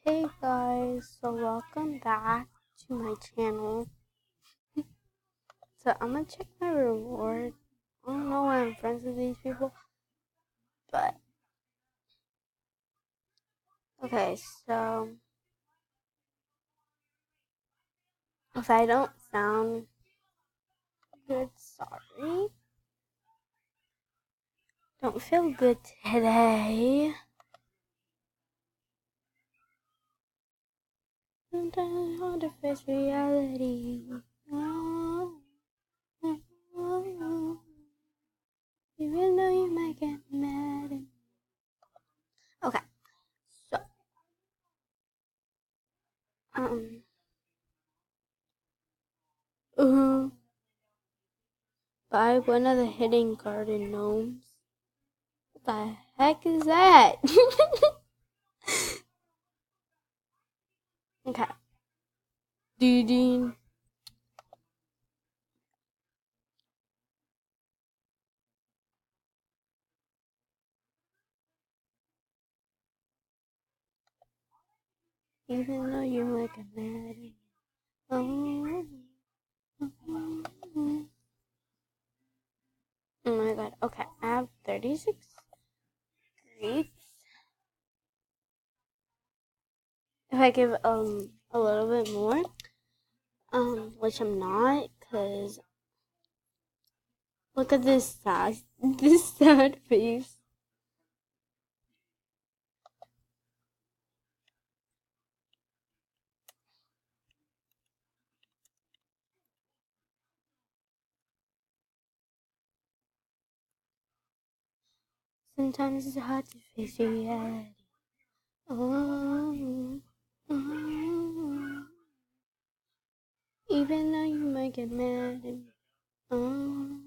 Hey guys, so welcome back to my channel. So I'm gonna check my reward. I don't know why I'm friends with these people, but okay, so if I don't sound good, sorry. Don't feel good today. Sometimes hard to face reality. Even though you might get mad at me. Okay, so um uh, buy one of the hidden garden gnomes. What the heck is that? Okay. Doo-doo. Even though you might get mad at me. Oh, oh my god. Okay, I have 36 grapes. If I give a little bit more, which I'm not, cause look at this sad this sad face. Sometimes it's hard to face reality. Oh, oh, even though you might get mad at me. Oh,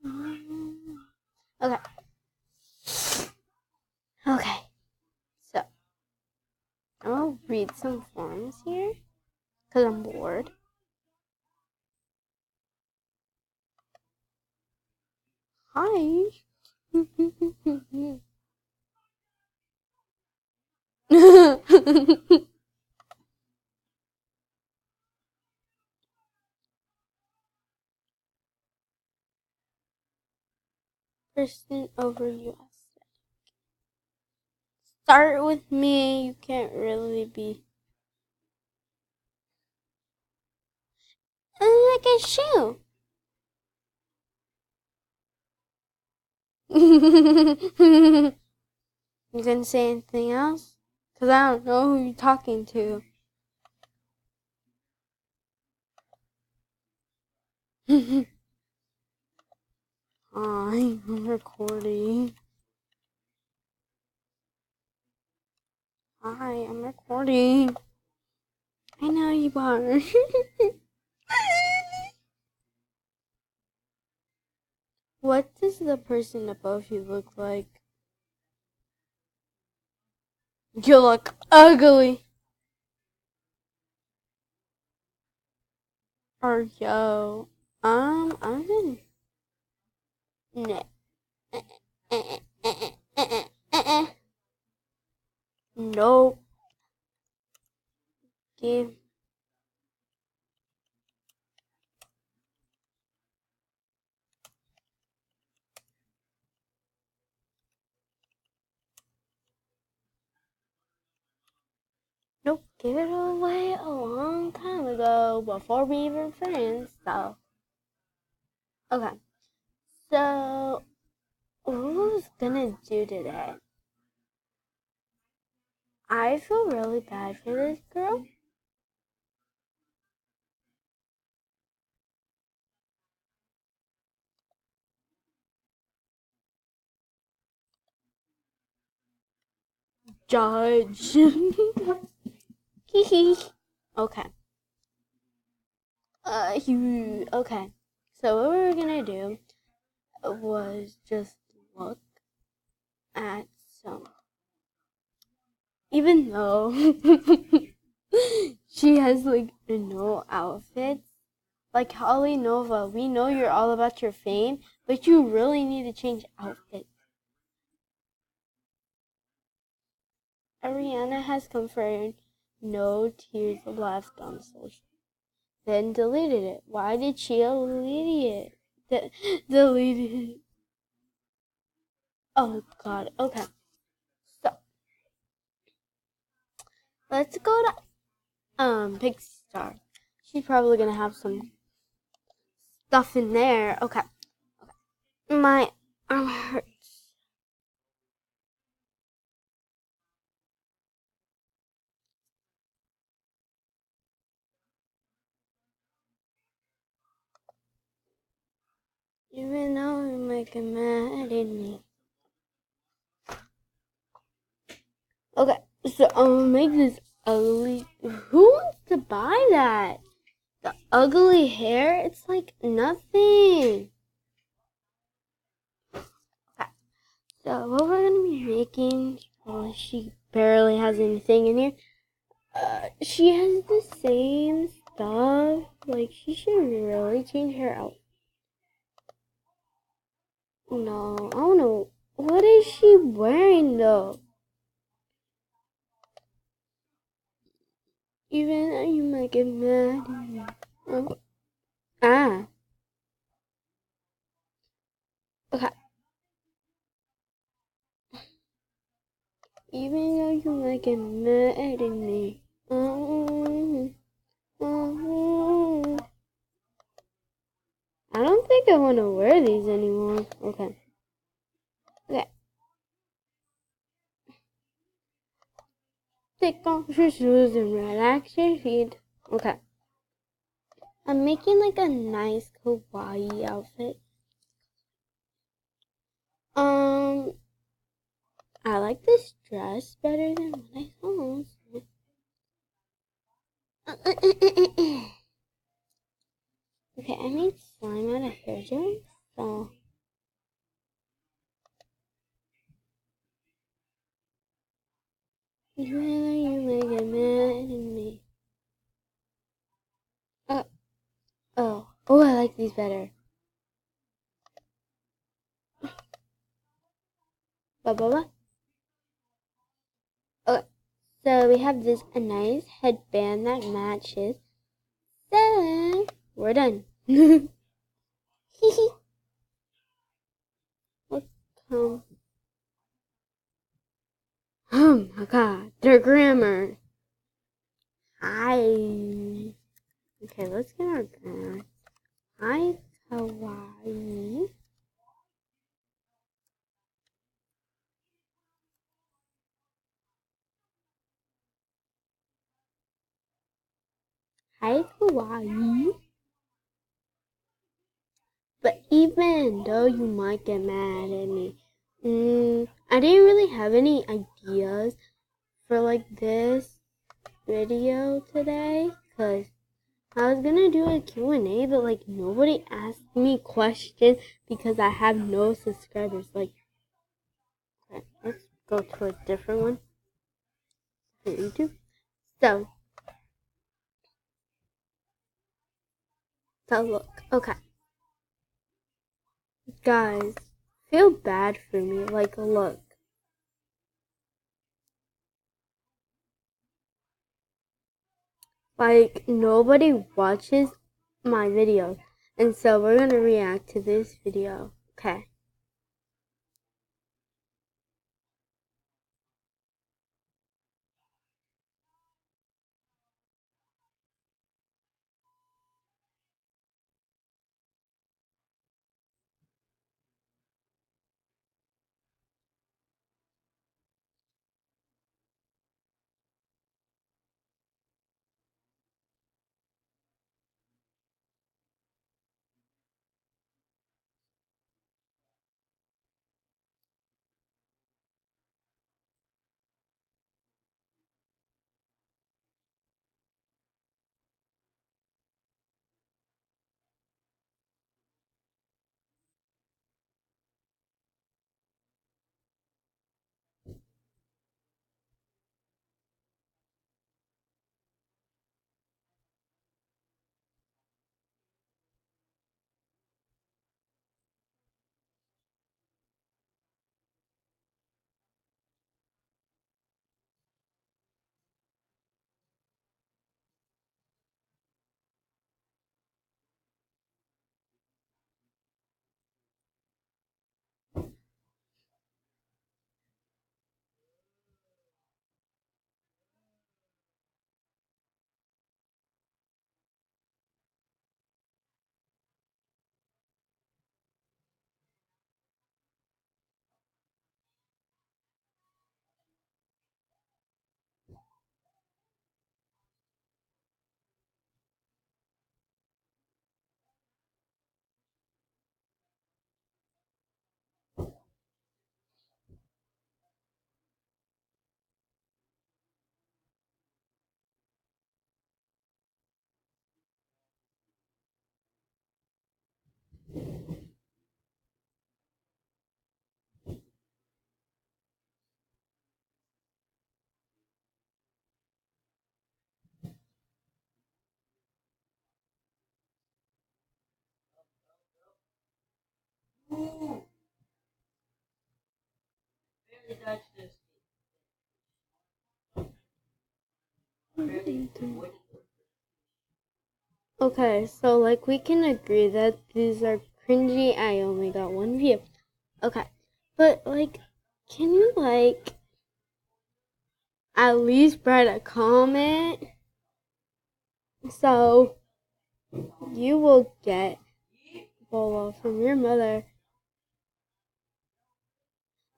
oh. Okay. Okay. So I'll read some forms here because I'm bored. Hi. Person over US. Start with me. You can't really be like a shoe. You gonna say anything else? Cause I don't know who you're talking to. Hi, I'm recording. Hi, I'm recording. I know you are. What does the person above you look like? You look ugly. Or yo. I'm in. No. Nope. Give. Nope. Give it away a long time ago before we were friends. So. Okay. So. Who's gonna do today? I feel really bad for this girl. Judge. Okay. Okay. So what we were gonna do was just look at some. Even though she has like no outfits, like Holly Nova, we know you're all about your fame, but you really need to change outfits. Ariana has confirmed no tears left on social. Then deleted it. Why did she delete it? Deleted it. Oh god. Okay. So let's go to Pixar. She's probably gonna have some stuff in there. Okay. My arm hurts. Even though you make it mad at me. Okay, so I'm gonna make this ugly. Who wants to buy that? The ugly hair? It's like nothing. Okay, so what we're gonna be making, well, she barely has anything in here. She has the same stuff. Like, she should really change her out. No, I don't know. What is she wearing though? Even though you might get mad at me. Ah. Okay. Even though you might get mad at me. I don't think I want to wear these anymore. Okay. Okay. Take off your shoes and relax your feet. Okay. I'm making like a nice kawaii outfit. I like this dress better than what I saw. Okay, I made slime out of hair gel, so whether you may get mad at me. Oh, I like these better. Blah blah blah. Okay, so we have this a nice headband that matches. Then we're done. Look, oh my god, their grammar. Hi. Okay, let's get our grammar. Hi, kawaii. Hi, kawaii. But even though you might get mad at me, I didn't really have any ideas for like this video today, because I was gonna do a Q&A, but like nobody asked me questions because I have no subscribers. Like, okay, let's go to a different one. YouTube. So look, okay, guys, feel bad for me. Like, look. Like, nobody watches my videos. And so we're going to react to this video. Okay. Okay, so like we can agree that these are cringy. I only got one view. Okay, but like, can you like at least write a comment? So you will get Bolo from your mother.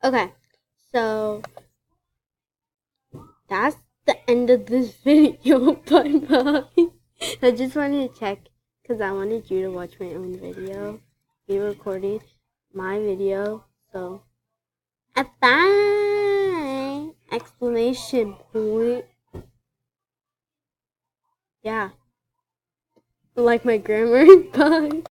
Okay, so that's the end of this video. Bye bye. I just wanted to check because I wanted you to watch my own video. Be recording my video. So, bye! Exclamation point. Yeah. Like my grammar. Bye.